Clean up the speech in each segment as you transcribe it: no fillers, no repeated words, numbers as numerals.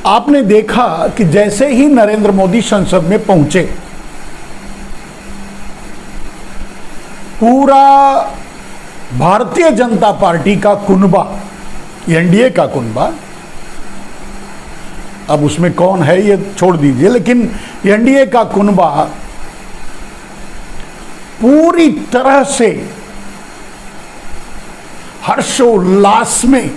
आपने देखा कि जैसे ही नरेंद्र मोदी संसद में पहुंचे, पूरा भारतीय जनता पार्टी का कुनबा, एनडीए का कुनबा, अब उसमें कौन है ये छोड़ दीजिए, लेकिन एनडीए का कुनबा पूरी तरह से हर्षोल्लास में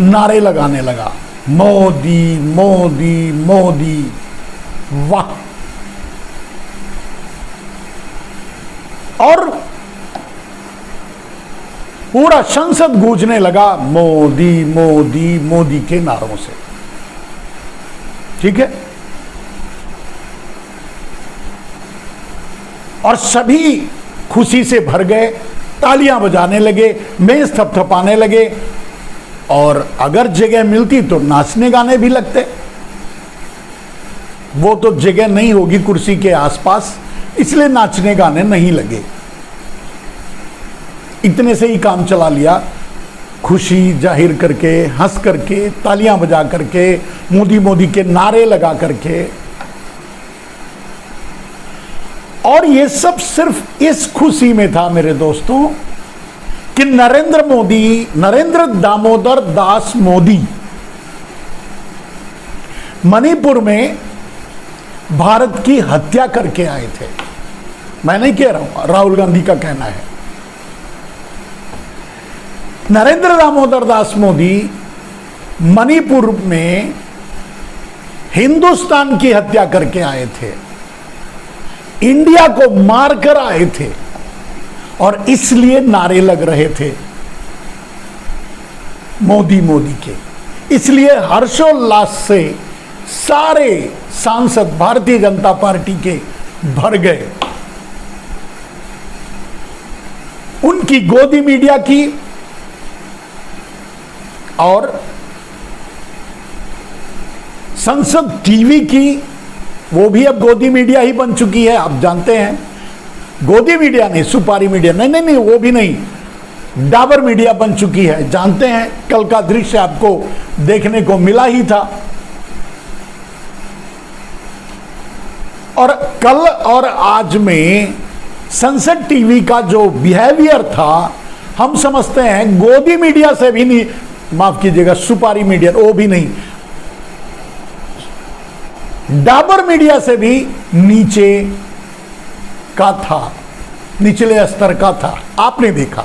नारे लगाने लगा, मोदी मोदी मोदी, वाह। और पूरा संसद गूंजने लगा मोदी मोदी मोदी के नारों से। ठीक है, और सभी खुशी से भर गए, तालियां बजाने लगे, मेज थपथपाने लगे, और अगर जगह मिलती तो नाचने गाने भी लगते। वो तो जगह नहीं होगी कुर्सी के आसपास, इसलिए नाचने गाने नहीं लगे। इतने से ही काम चला लिया, खुशी जाहिर करके, हंस करके, तालियां बजा करके, मोदी मोदी के नारे लगा करके। और ये सब सिर्फ इस खुशी में था मेरे दोस्तों कि नरेंद्र दामोदर दास मोदी मणिपुर में भारत की हत्या करके आए थे। मैं नहीं कह रहा हूं, राहुल गांधी का कहना है। नरेंद्र दामोदर दास मोदी मणिपुर में हिंदुस्तान की हत्या करके आए थे, इंडिया को मारकर आए थे, और इसलिए नारे लग रहे थे मोदी मोदी के। इसलिए हर्षोल्लास से सारे सांसद भारतीय जनता पार्टी के भर गए। उनकी गोदी मीडिया की, और संसद टीवी की, वो भी अब गोदी मीडिया ही बन चुकी है। आप जानते हैं, गोदी मीडिया नहीं, सुपारी मीडिया नहीं, नहीं नहीं, वो भी नहीं, डाबर मीडिया बन चुकी है। जानते हैं, कल का दृश्य आपको देखने को मिला ही था। और कल और आज में संसद टीवी का जो बिहेवियर था, हम समझते हैं गोदी मीडिया से भी नहीं, माफ कीजिएगा, सुपारी मीडिया वो भी नहीं, डाबर मीडिया से भी नीचे का था, निचले स्तर का था। आपने देखा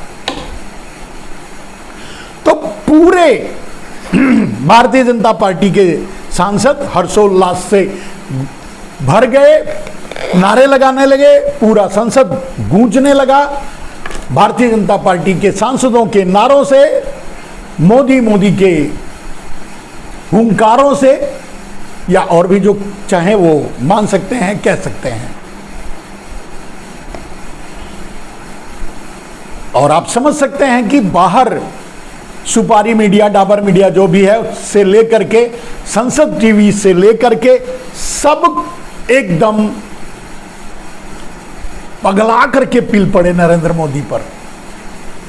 तो पूरे भारतीय जनता पार्टी के सांसद हर्षोल्लास से भर गए, नारे लगाने लगे, पूरा संसद गूंजने लगा भारतीय जनता पार्टी के सांसदों के नारों से, मोदी मोदी के हुंकारों से, या और भी जो चाहे वो मान सकते हैं, कह सकते हैं। और आप समझ सकते हैं कि बाहर सुपारी मीडिया, डाबर मीडिया जो भी है, से लेकर के संसद टीवी से लेकर के सब एकदम पगला करके पिल पड़े नरेंद्र मोदी पर।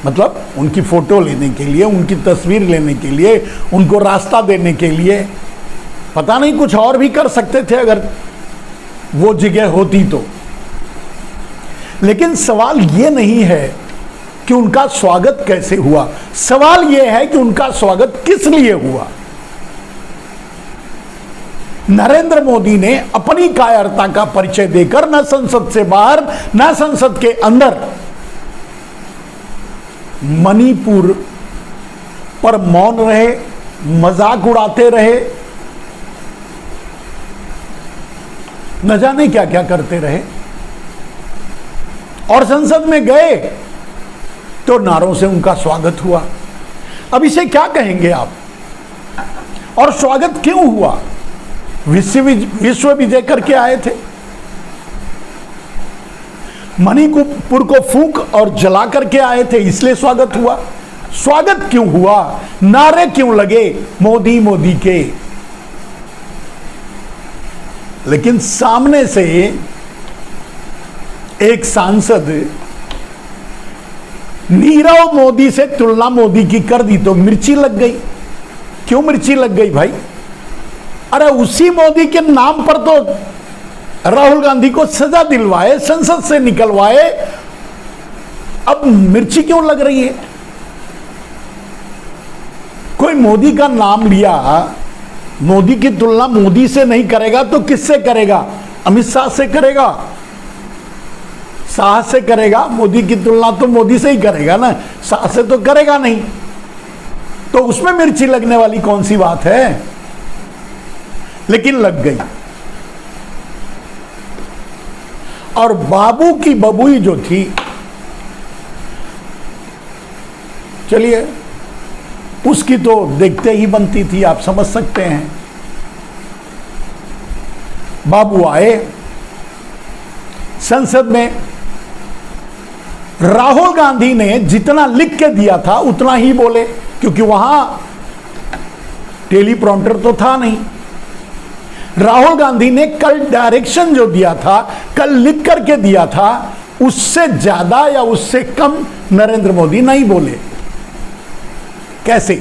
मतलब उनकी फोटो लेने के लिए, उनकी तस्वीर लेने के लिए, उनको रास्ता देने के लिए, पता नहीं कुछ और भी कर सकते थे अगर वो जगह होती तो। लेकिन सवाल ये नहीं है कि उनका स्वागत कैसे हुआ, सवाल यह है कि उनका स्वागत किस लिए हुआ। नरेंद्र मोदी ने अपनी कायरता का परिचय देकर न संसद से बाहर न संसद के अंदर मणिपुर पर मौन रहे, मजाक उड़ाते रहे, न जाने क्या क्या करते रहे, और संसद में गए तो नारों से उनका स्वागत हुआ। अब इसे क्या कहेंगे आप? और स्वागत क्यों हुआ? विश्व विजय करके आए थे, मणिपुर को फूंक और जला करके आए थे, इसलिए स्वागत हुआ। स्वागत क्यों हुआ? नारे क्यों लगे मोदी मोदी के? लेकिन सामने से एक सांसद नीरव मोदी से तुलना मोदी की कर दी तो मिर्ची लग गई। क्यों मिर्ची लग गई भाई? अरे उसी मोदी के नाम पर तो राहुल गांधी को सजा दिलवाए, संसद से निकलवाए, अब मिर्ची क्यों लग रही है? कोई मोदी का नाम लिया, मोदी की तुलना मोदी से नहीं करेगा तो किससे करेगा? अमित शाह से करेगा, शाह से करेगा। मोदी की तुलना तो मोदी से ही करेगा ना, शाह से तो करेगा नहीं। तो उसमें मिर्ची लगने वाली कौन सी बात है? लेकिन लग गई। और बाबू की बबुई जो थी, चलिए उसकी तो देखते ही बनती थी, आप समझ सकते हैं। बाबू आए संसद में, राहुल गांधी ने जितना लिख के दिया था उतना ही बोले, क्योंकि वहां टेलीप्रॉम्प्टर तो था नहीं। राहुल गांधी ने कल डायरेक्शन जो दिया था, कल लिख करके दिया था, उससे ज्यादा या उससे कम नरेंद्र मोदी नहीं बोले। कैसे?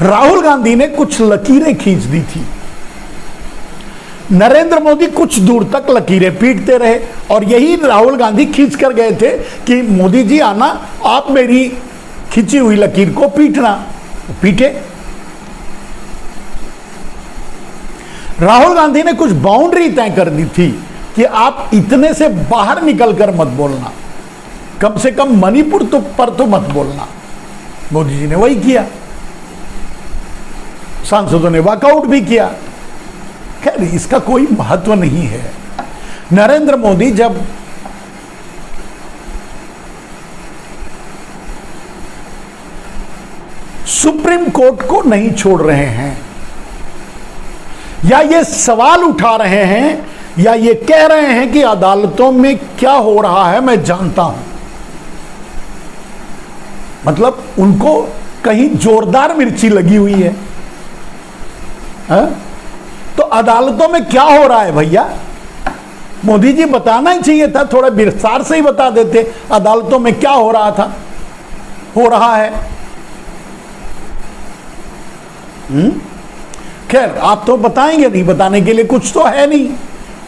राहुल गांधी ने कुछ लकीरें खींच दी थी, नरेंद्र मोदी कुछ दूर तक लकीरें पीटते रहे, और यही राहुल गांधी खींच कर गए थे कि मोदी जी आना, आप मेरी खींची हुई लकीर को पीटना। पीटे। राहुल गांधी ने कुछ बाउंड्री तय कर दी थी कि आप इतने से बाहर निकलकर मत बोलना, कम से कम मणिपुर पर तो मत बोलना। मोदी जी ने वही किया, सांसदों ने वॉकआउट भी किया। खैर इसका कोई महत्व नहीं है। नरेंद्र मोदी जब सुप्रीम कोर्ट को नहीं छोड़ रहे हैं, या ये सवाल उठा रहे हैं, या ये कह रहे हैं कि अदालतों में क्या हो रहा है मैं जानता हूं, मतलब उनको कहीं जोरदार मिर्ची लगी हुई है। तो अदालतों में क्या हो रहा है भैया? मोदी जी बताना ही चाहिए था, थोड़ा विस्तार से ही बता देते अदालतों में क्या हो रहा था, हो रहा है। खैर आप तो बताएंगे नहीं, बताने के लिए कुछ तो है नहीं,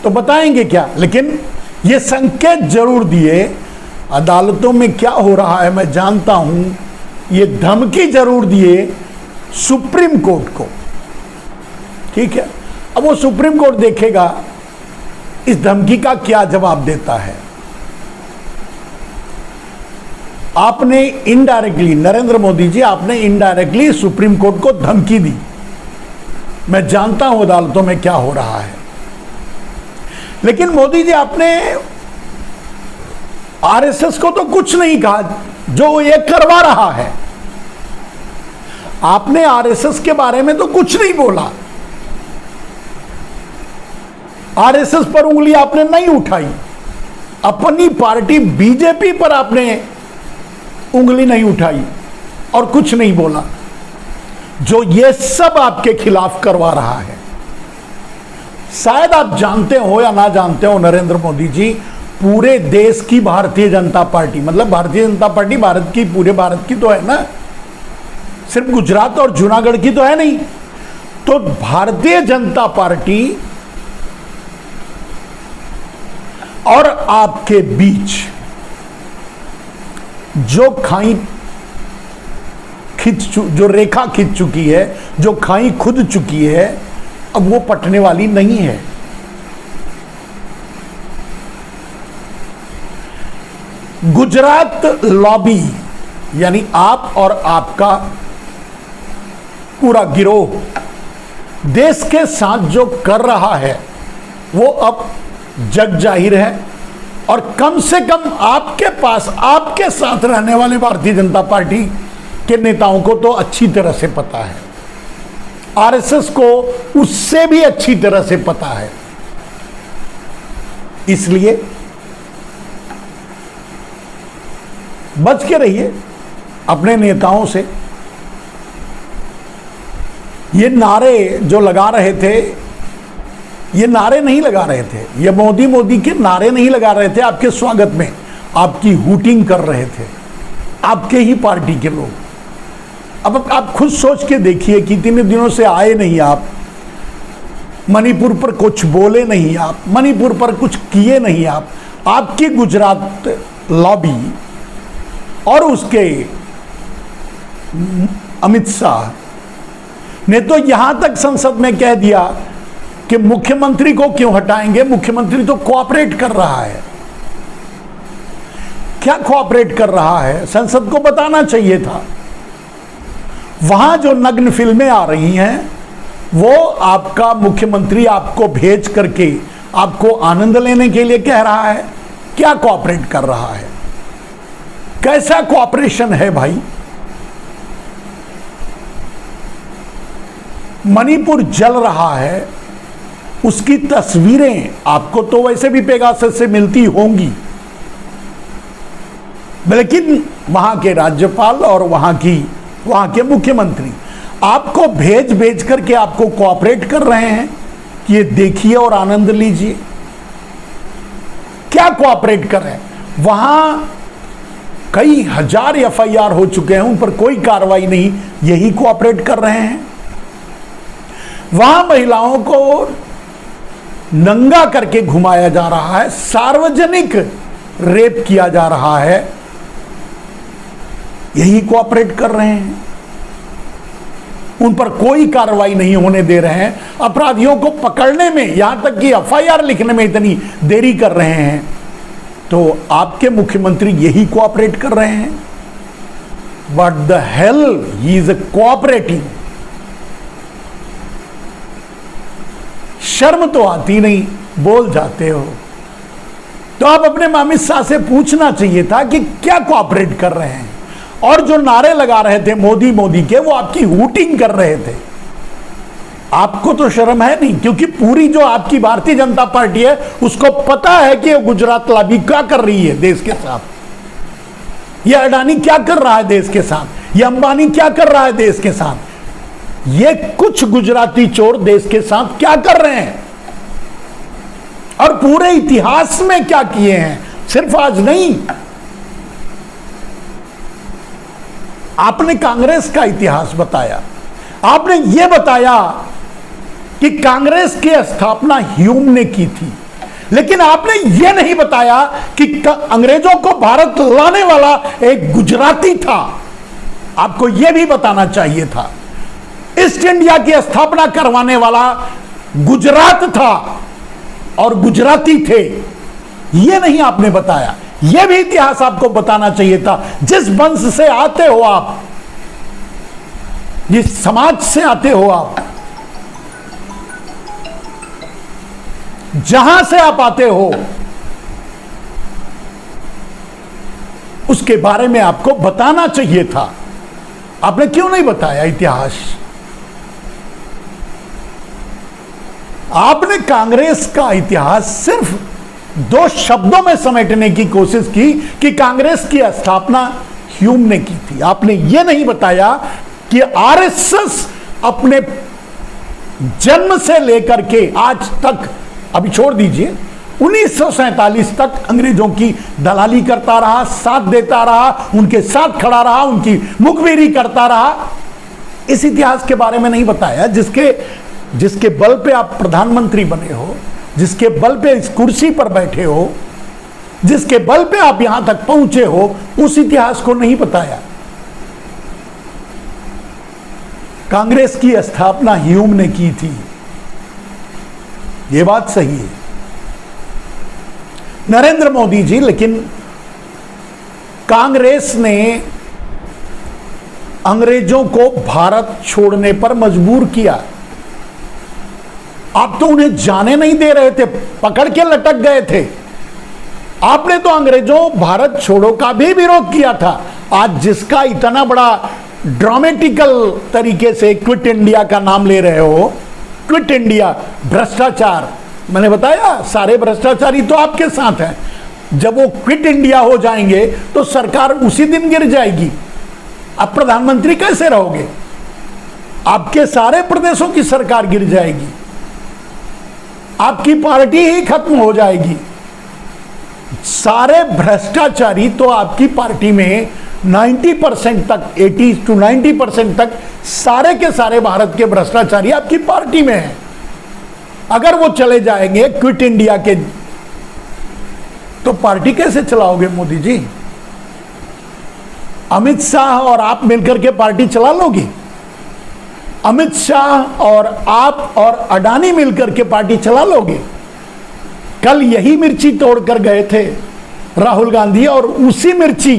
तो बताएंगे क्या? लेकिन ये संकेत जरूर दिए, अदालतों में क्या हो रहा है मैं जानता हूं, ये धमकी जरूर दिए सुप्रीम कोर्ट को। ठीक है, अब वो सुप्रीम कोर्ट देखेगा इस धमकी का क्या जवाब देता है। आपने इनडायरेक्टली, नरेंद्र मोदी जी आपने इनडायरेक्टली सुप्रीम कोर्ट को धमकी दी, मैं जानता हूं अदालतों में क्या हो रहा है। लेकिन मोदी जी आपने आरएसएस को तो कुछ नहीं कहा जो ये करवा रहा है, आपने आरएसएस के बारे में तो कुछ नहीं बोला, आरएसएस पर उंगली आपने नहीं उठाई, अपनी पार्टी बीजेपी पर आपने उंगली नहीं उठाई और कुछ नहीं बोला, जो ये सब आपके खिलाफ करवा रहा है। शायद आप जानते हो या ना जानते हो, नरेंद्र मोदी जी पूरे देश की भारतीय जनता पार्टी, मतलब भारतीय जनता पार्टी भारत की, पूरे भारत की तो है ना, सिर्फ गुजरात और जूनागढ़ की तो है नहीं। तो भारतीय जनता पार्टी और आपके बीच जो खाई जो रेखा खिंच चुकी है, जो खाई खुद चुकी है, अब वो पटने वाली नहीं है। गुजरात लॉबी यानी आप और आपका पूरा गिरोह देश के साथ जो कर रहा है वो अब जग जाहिर है, और कम से कम आपके पास, आपके साथ रहने वाले भारतीय जनता पार्टी के नेताओं को तो अच्छी तरह से पता है, आरएसएस को उससे भी अच्छी तरह से पता है। इसलिए बच के रहिए अपने नेताओं से। ये नारे जो लगा रहे थे, ये नारे नहीं लगा रहे थे, ये मोदी मोदी के नारे नहीं लगा रहे थे आपके स्वागत में, आपकी हूटिंग कर रहे थे आपके ही पार्टी के लोग। अब आप खुद सोच के देखिए कि इतने दिनों से आए नहीं आप, मणिपुर पर कुछ बोले नहीं आप, मणिपुर पर कुछ किए नहीं आप। आपकी गुजरात लॉबी और उसके अमित शाह ने तो यहां तक संसद में कह दिया कि मुख्यमंत्री को क्यों हटाएंगे, मुख्यमंत्री तो कोऑपरेट कर रहा है। क्या कोऑपरेट कर रहा है, संसद को बताना चाहिए था। वहां जो नग्न फिल्में आ रही हैं वो आपका मुख्यमंत्री आपको भेज करके आपको आनंद लेने के लिए कह रहा है। क्या कोऑपरेट कर रहा है, कैसा कोऑपरेशन है भाई। मणिपुर जल रहा है, उसकी तस्वीरें आपको तो वैसे भी पेगासस से मिलती होंगी, लेकिन वहां के राज्यपाल और वहां के मुख्यमंत्री आपको भेज भेज करके आपको कोऑपरेट कर रहे हैं कि ये देखिए और आनंद लीजिए। क्या कोऑपरेट कर रहे हैं। वहां कई हजार एफआईआर हो चुके हैं, उन पर कोई कार्रवाई नहीं, यही कोऑपरेट कर रहे हैं। वहां महिलाओं को नंगा करके घुमाया जा रहा है, सार्वजनिक रेप किया जा रहा है, यही कोऑपरेट कर रहे हैं। उन पर कोई कार्रवाई नहीं होने दे रहे हैं, अपराधियों को पकड़ने में, यहां तक कि एफआईआर लिखने में इतनी देरी कर रहे हैं, तो आपके मुख्यमंत्री यही कोऑपरेट कर रहे हैं। What the hell he is cooperating. शर्म तो आती नहीं, बोल जाते हो। तो आप अपने अमित शाह से पूछना चाहिए था कि क्या कोऑपरेट कर रहे हैं। और जो नारे लगा रहे थे मोदी मोदी के, वो आपकी हूटिंग कर रहे थे। आपको तो शर्म है नहीं, क्योंकि पूरी जो आपकी भारतीय जनता पार्टी है उसको पता है कि गुजरात लॉबी क्या कर रही है देश के साथ, ये अडानी क्या कर रहा है देश के साथ, ये अंबानी क्या कर रहा है देश के साथ, ये कुछ गुजराती चोर देश के साथ क्या कर रहे हैं और पूरे इतिहास में क्या किए हैं, सिर्फ आज नहीं। आपने कांग्रेस का इतिहास बताया, आपने यह बताया कि कांग्रेस की स्थापना ह्यूम ने की थी, लेकिन आपने यह नहीं बताया कि अंग्रेजों को भारत लाने वाला एक गुजराती था। आपको यह भी बताना चाहिए था। ईस्ट इंडिया की स्थापना करवाने वाला गुजरात था और गुजराती थे, यह नहीं आपने बताया। यह भी इतिहास आपको बताना चाहिए था। जिस वंश से आते हो आप, जिस समाज से आते हो आप, जहां से आप आते हो, उसके बारे में आपको बताना चाहिए था। आपने क्यों नहीं बताया इतिहास। आपने कांग्रेस का इतिहास सिर्फ 2 शब्दों में समेटने की कोशिश की कि कांग्रेस की स्थापना ह्यूम ने की थी। आपने यह नहीं बताया कि आरएसएस अपने जन्म से लेकर के आज तक, अभी छोड़ दीजिए, 1947 तक अंग्रेजों की दलाली करता रहा, साथ देता रहा, उनके साथ खड़ा रहा, उनकी मुखबिरी करता रहा। इस इतिहास के बारे में नहीं बताया जिसके बल पे आप प्रधानमंत्री बने हो, जिसके बल पे इस कुर्सी पर बैठे हो, जिसके बल पे आप यहां तक पहुंचे हो, उस इतिहास को नहीं बताया। कांग्रेस की स्थापना ह्यूम ने की थी, यह बात सही है, नरेंद्र मोदी जी। लेकिन कांग्रेस ने अंग्रेजों को भारत छोड़ने पर मजबूर किया। आप तो उन्हें जाने नहीं दे रहे थे, पकड़ के लटक गए थे। आपने तो अंग्रेजों भारत छोड़ो का भी विरोध किया था। आज जिसका इतना बड़ा ड्रामेटिकल तरीके से क्विट इंडिया का नाम ले रहे हो, क्विट इंडिया, भ्रष्टाचार, मैंने बताया सारे भ्रष्टाचारी तो आपके साथ हैं। जब वो क्विट इंडिया हो जाएंगे तो सरकार उसी दिन गिर जाएगी। आप प्रधानमंत्री कैसे रहोगे, आपके सारे प्रदेशों की सरकार गिर जाएगी, आपकी पार्टी ही खत्म हो जाएगी। सारे भ्रष्टाचारी तो आपकी पार्टी में 90% तक, 80 to 90% तक सारे के सारे भारत के भ्रष्टाचारी आपकी पार्टी में हैं। अगर वो चले जाएंगे क्विट इंडिया के, तो पार्टी कैसे चलाओगे मोदी जी? अमित शाह और आप मिलकर के पार्टी चला लोगी? अमित शाह और आप और अडानी मिलकर के पार्टी चला लोगे? कल यही मिर्ची तोड़कर गए थे राहुल गांधी, और उसी मिर्ची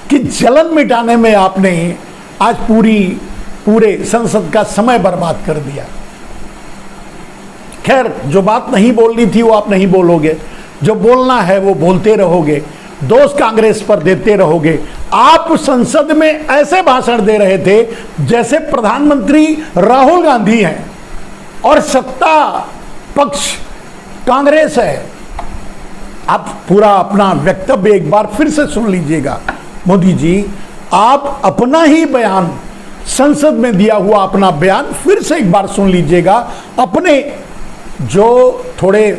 की जलन मिटाने में आपने आज पूरे संसद का समय बर्बाद कर दिया। खैर, जो बात नहीं बोलनी थी वो आप नहीं बोलोगे, जो बोलना है वो बोलते रहोगे, दोष कांग्रेस पर देते रहोगे। आप संसद में ऐसे भाषण दे रहे थे जैसे प्रधानमंत्री राहुल गांधी हैं और सत्ता पक्ष कांग्रेस है। आप पूरा अपना वक्तव्य एक बार फिर से सुन लीजिएगा। मोदी जी, आप अपना ही बयान, संसद में दिया हुआ अपना बयान फिर से एक बार सुन लीजिएगा। अपने जो थोड़े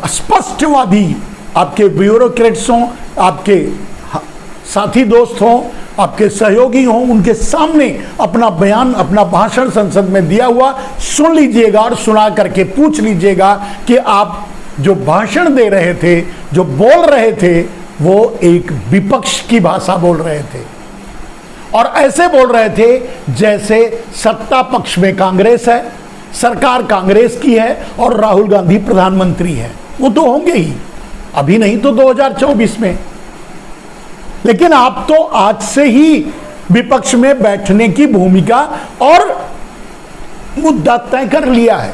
स्पष्टवादी आपके ब्यूरोक्रेट्स हों, आपके साथी दोस्त हों, आपके सहयोगी हों, उनके सामने अपना बयान, अपना भाषण संसद में दिया हुआ सुन लीजिएगा और सुना करके पूछ लीजिएगा कि आप जो भाषण दे रहे थे, जो बोल रहे थे, वो एक विपक्ष की भाषा बोल रहे थे और ऐसे बोल रहे थे जैसे सत्ता पक्ष में कांग्रेस है, सरकार कांग्रेस की है और राहुल गांधी प्रधानमंत्री है। वो तो होंगे ही, अभी नहीं तो 2024 में। लेकिन आप तो आज से ही विपक्ष में बैठने की भूमिका और मुद्दा तय कर लिया है।